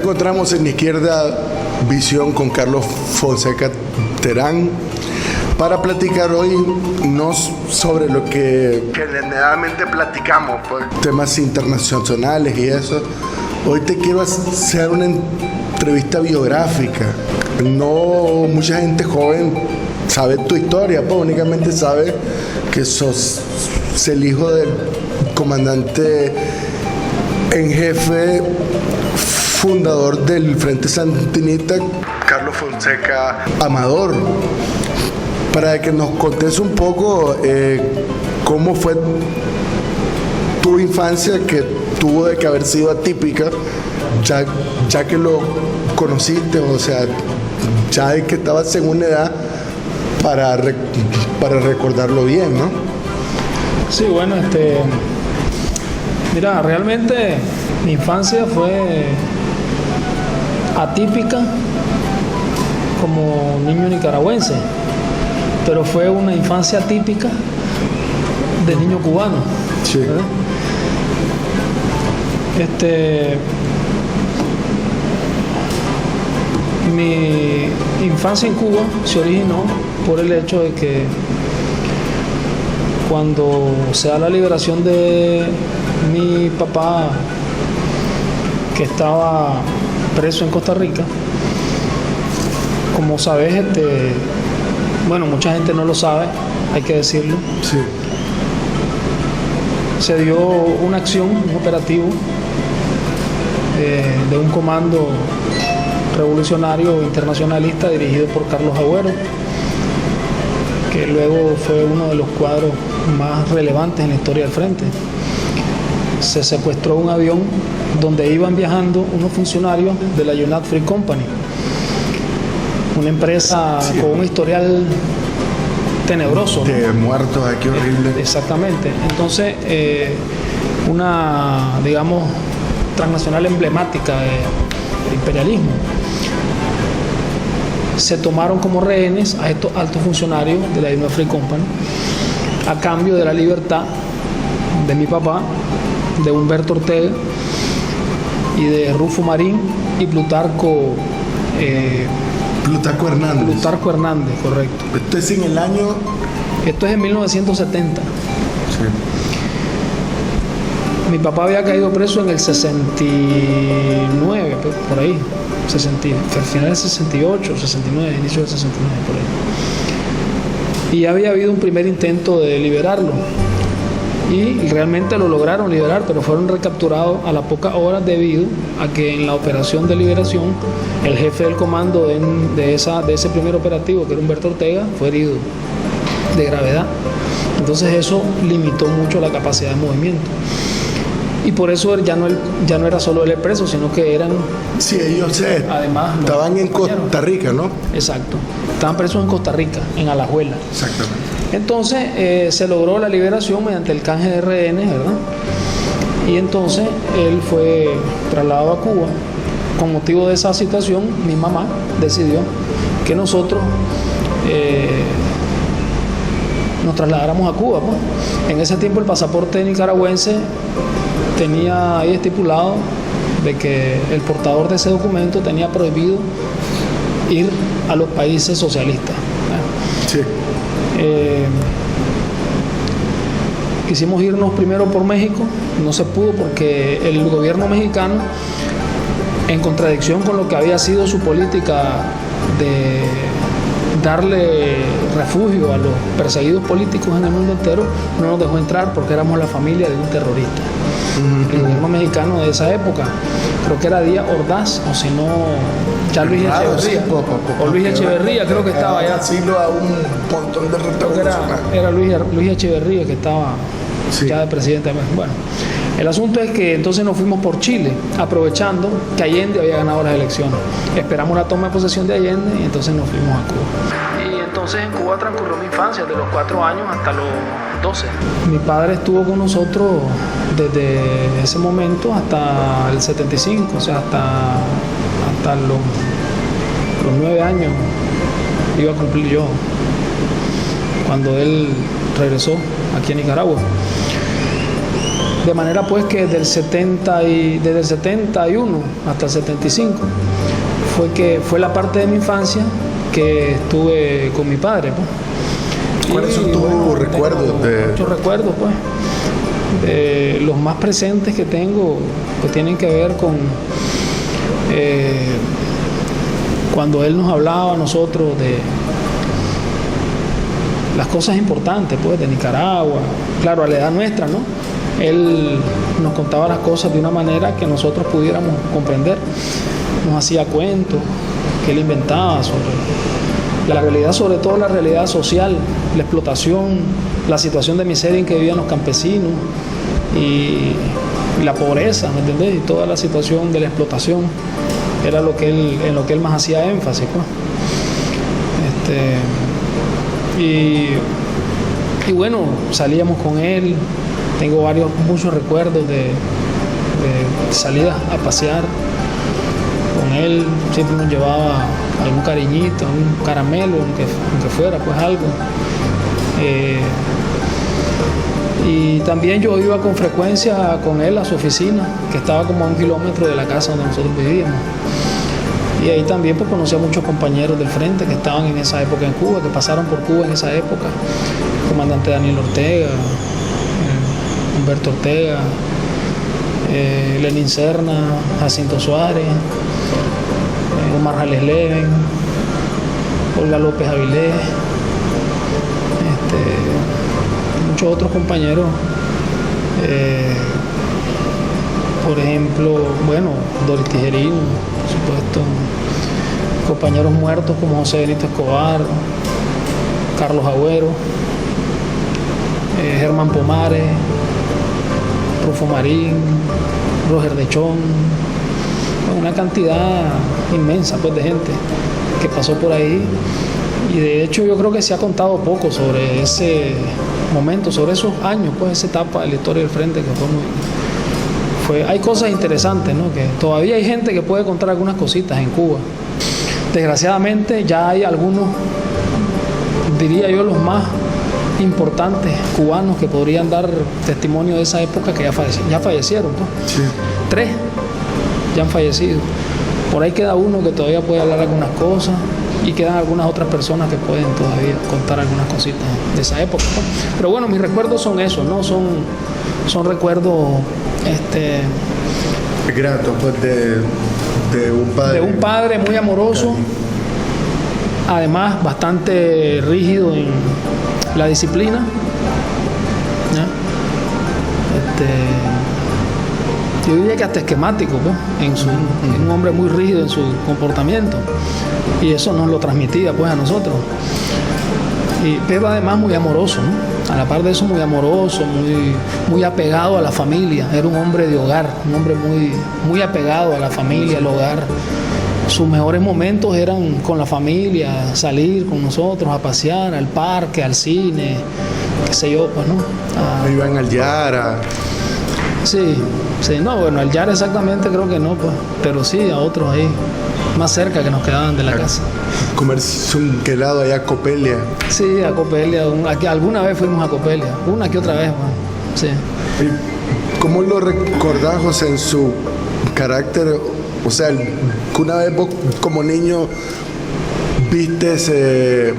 encontramos en Izquierda Visión con Carlos Fonseca Terán para platicar hoy no sobre lo que generalmente platicamos, pues, temas internacionales y eso. Hoy te quiero hacer una entrevista biográfica. No mucha gente joven sabe tu historia, pues únicamente sabe que sos el hijo del comandante en jefe, fundador del Frente Sandinista, Carlos Fonseca Amador. Para que nos contes un poco cómo fue tu infancia, que tuvo de que haber sido atípica, ya que lo conociste, o sea, ya de que estabas en una edad para recordarlo bien, ¿no? Sí, bueno, mira, realmente mi infancia fue atípica como niño nicaragüense, pero fue una infancia típica de niño cubano. Sí. ¿Verdad? Mi infancia en Cuba se originó por el hecho de que cuando se da la liberación de mi papá, que estaba preso en Costa Rica, como sabes, bueno, mucha gente no lo sabe, hay que decirlo. Sí. Se dio una acción, un operativo de un comando revolucionario internacionalista dirigido por Carlos Agüero, que luego fue uno de los cuadros más relevantes en la historia del Frente. Se secuestró un avión donde iban viajando unos funcionarios de la United Fruit Company, una empresa con un historial tenebroso, de muertos, aquí horrible. Exactamente. Entonces, una, digamos, transnacional emblemática del imperialismo. Se tomaron como rehenes a estos altos funcionarios de la United Fruit Company a cambio de la libertad de mi papá, de Humberto Ortega y de Rufo Marín y Plutarco Hernández. Plutarco Hernández, correcto. Esto es en el año... Esto es en 1970. Sí. Mi papá había caído preso en el 69, por ahí. 60, al final del 68, 69, inicio del 69, por ahí. Y había habido un primer intento de liberarlo. Y realmente lo lograron liberar, pero fueron recapturados a las pocas horas debido a que en la operación de liberación el jefe del comando de ese primer operativo, que era Humberto Ortega, fue herido de gravedad. Entonces eso limitó mucho la capacidad de movimiento. Y por eso ya no era solo él el preso, sino que eran... Sí, ellos además estaban en Costa Rica, ¿no? Exacto. Estaban presos en Costa Rica, en Alajuela. Exactamente. Entonces se logró la liberación mediante el canje de rehenes, ¿verdad? Y entonces él fue trasladado a Cuba. Con motivo de esa situación, mi mamá decidió que nosotros nos trasladáramos a Cuba, pues. En ese tiempo el pasaporte nicaragüense tenía ahí estipulado de que el portador de ese documento tenía prohibido ir a los países socialistas. Sí. Quisimos irnos primero por México, no se pudo porque el gobierno mexicano, en contradicción con lo que había sido su política de darle refugio a los perseguidos políticos en el mundo entero, no nos dejó entrar porque éramos la familia de un terrorista. El gobierno mexicano de esa época, creo que era Díaz Ordaz, o si no, ya Luis Echeverría, o Luis Echeverría, creo que estaba allá. Asilo a un montón de era Luis Echeverría que estaba ya de presidente. Bueno, el asunto es que entonces nos fuimos por Chile, aprovechando que Allende había ganado las elecciones. Esperamos la toma de posesión de Allende y entonces nos fuimos a Cuba. Y entonces en Cuba transcurrió mi infancia, de los 4 años hasta los 12. Mi padre estuvo con nosotros desde ese momento hasta el 75, o sea, hasta los 9 años iba a cumplir yo, cuando él regresó aquí a Nicaragua. De manera pues que desde el 71 hasta el 75 fue la parte de mi infancia que estuve con mi padre, pues. ¿Cuáles son tus recuerdos? Muchos recuerdos, pues. Los más presentes que tengo, que tienen que ver con cuando él nos hablaba a nosotros de las cosas importantes, pues, de Nicaragua, claro, a la edad nuestra, ¿no? Él nos contaba las cosas de una manera que nosotros pudiéramos comprender. Nos hacía cuentos que él inventaba sobre la realidad, sobre todo la realidad social, la explotación, la situación de miseria en que vivían los campesinos y la pobreza, ¿me entendés? Y toda la situación de la explotación era en lo que él más hacía énfasis, pues. Y bueno, salíamos con él. Tengo muchos recuerdos de salidas a pasear con él. Siempre nos llevaba algún cariñito, un caramelo, aunque fuera pues algo. Y también yo iba con frecuencia con él a su oficina, que estaba como a 1 kilómetro de la casa donde nosotros vivíamos. Y ahí también pues conocí a muchos compañeros del frente que estaban en esa época en Cuba, que pasaron por Cuba en esa época. El comandante Daniel Ortega, Humberto Ortega, Lenín Serna, Jacinto Suárez, Omar Jales Leven, Olga López Avilés, muchos otros compañeros, por ejemplo, bueno, Doris Tijerino, por supuesto, compañeros muertos como José Benito Escobar, Carlos Agüero, Germán Pomares, Rufo Marín, Roger Dechón, una cantidad inmensa pues de gente que pasó por ahí, y de hecho yo creo que se ha contado poco sobre ese momento, sobre esos años, pues esa etapa de la historia del frente que hay cosas interesantes, ¿no? Que todavía hay gente que puede contar algunas cositas en Cuba. Desgraciadamente ya hay algunos, diría yo, los más importantes cubanos que podrían dar testimonio de esa época que ya fallecieron, ¿no? Sí. 3 ya han fallecido. Por ahí queda uno que todavía puede hablar algunas cosas, y quedan algunas otras personas que pueden todavía contar algunas cositas de esa época, ¿no? Pero bueno, mis recuerdos son esos, ¿no? Son recuerdos gratos, pues, de un padre muy amoroso, además bastante rígido en la disciplina, ¿ya? Yo diría que hasta esquemático, pues, en un hombre muy rígido en su comportamiento, y eso nos lo transmitía pues a nosotros, pero además muy amoroso, ¿no? A la par de eso, muy amoroso, muy apegado a la familia. Era un hombre de hogar, un hombre muy apegado a la familia, al hogar. Sus mejores momentos eran con la familia, salir con nosotros a pasear, al parque, al cine, qué sé yo, pues, ¿no? Iban al Yara. Sí, no, bueno, al Yara exactamente creo que no, pues, pero sí a otros ahí, más cerca, que nos quedaban de la casa. Comerse un helado allá a Copelia. Sí, a Copelia. Alguna vez fuimos a Copelia, una que otra vez, bueno, sí. ¿Cómo lo recordás, José, en su carácter? O sea, que una vez vos como niño viste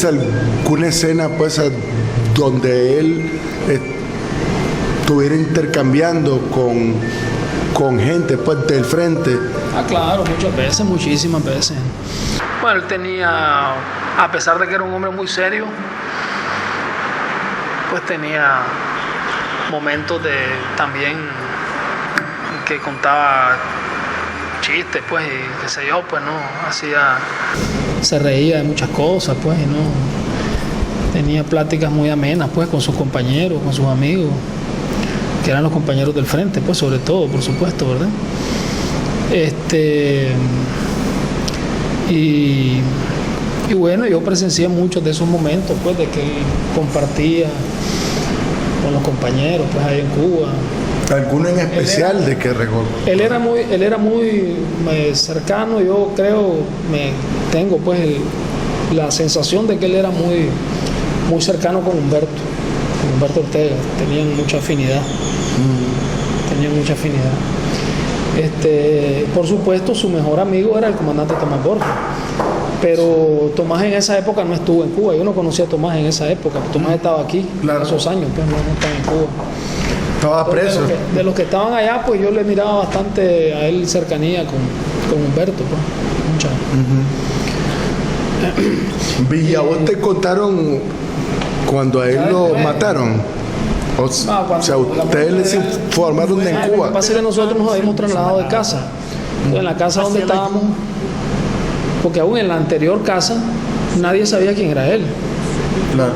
alguna escena, pues, donde él estuviera intercambiando con gente, pues, del frente. Claro, muchas veces, muchísimas veces. Bueno, él tenía, a pesar de que era un hombre muy serio, pues tenía momentos también que contaba chistes, pues, y qué sé yo, pues, no, se reía de muchas cosas, pues, y no, tenía pláticas muy amenas, pues, con sus compañeros, con sus amigos, que eran los compañeros del frente, pues, sobre todo, por supuesto, ¿verdad? Y bueno, yo presencié muchos de esos momentos, pues, de que él compartía con los compañeros, pues, ahí en Cuba. ¿Alguno en especial de qué recuerdo? Él era muy cercano, yo creo, tengo pues la sensación de que él era muy cercano con Humberto Humberto Ortega, tenían mucha afinidad. Tenían mucha afinidad. Por supuesto, su mejor amigo era el comandante Tomás Borges. Pero Tomás en esa época no estuvo en Cuba. Yo no conocía a Tomás en esa época. Tomás estaba aquí, claro, en esos años, pues no estaba en Cuba. Estaba preso. De los que estaban allá, pues yo le miraba bastante a él cercanía con Humberto, pues. Mucha. Villa, ¿vos te contaron cuando a él lo mataron? O sea, ustedes les informaron en Cuba. Lo que pasa es que nosotros nos habíamos trasladado de casa. Entonces, en la casa donde estábamos, porque aún en la anterior casa nadie sabía quién era él. Claro.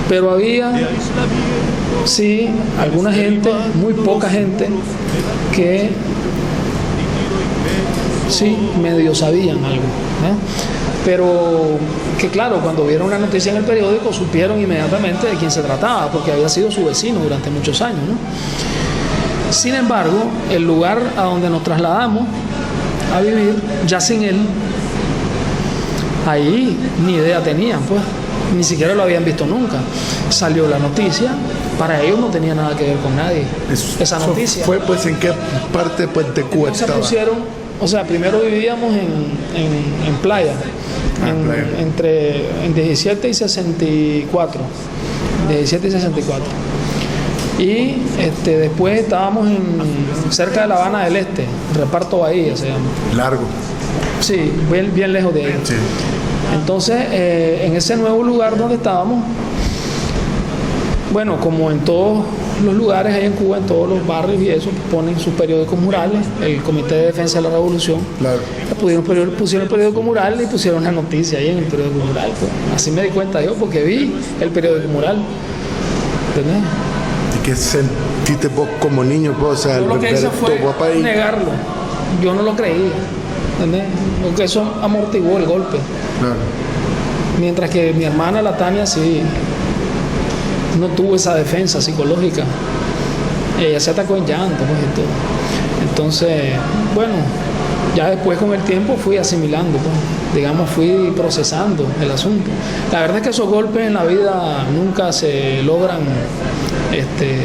Pero había, sí, alguna gente, muy poca gente, que sí, medio sabían algo, ¿eh? Pero que claro, cuando vieron la noticia en el periódico supieron inmediatamente de quién se trataba, porque había sido su vecino durante muchos años, ¿no? Sin embargo, el lugar a donde nos trasladamos a vivir, ya sin él, ahí ni idea tenían, pues, ni siquiera lo habían visto nunca. Salió la noticia, para ellos no tenía nada que ver con nadie, esa noticia. ¿Fue pues en qué parte pues, de Cuba se estaba? pusieron, o sea, primero vivíamos en Playa, en 17 y 64, 17 y 64. Y después estábamos cerca de La Habana del Este, Reparto Bahía se llama. Largo. Sí, bien lejos de ahí. Sí. Entonces, en ese nuevo lugar donde estábamos, bueno, como en todos los lugares ahí en Cuba, en todos los barrios y eso, ponen sus periódicos murales, el Comité de Defensa de la Revolución. Claro. Pusieron el periódico mural y pusieron la noticia ahí en el periódico mural. Pues. Así me di cuenta yo, porque vi el periódico mural. ¿Entendés? ¿Y qué sentiste vos como niño? Pues, o sea, yo lo que hice fue negarlo. Yo no lo creía. ¿Entendés? Porque eso amortiguó el golpe. Claro. Mientras que mi hermana, la Tania, sí no tuvo esa defensa psicológica. Ella se atacó en llanto, pues, y todo. Entonces, bueno, ya después con el tiempo fui asimilando, pues, digamos, fui procesando el asunto. La verdad es que esos golpes en la vida nunca se logran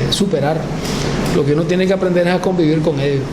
superar. Lo que uno tiene que aprender es a convivir con ellos.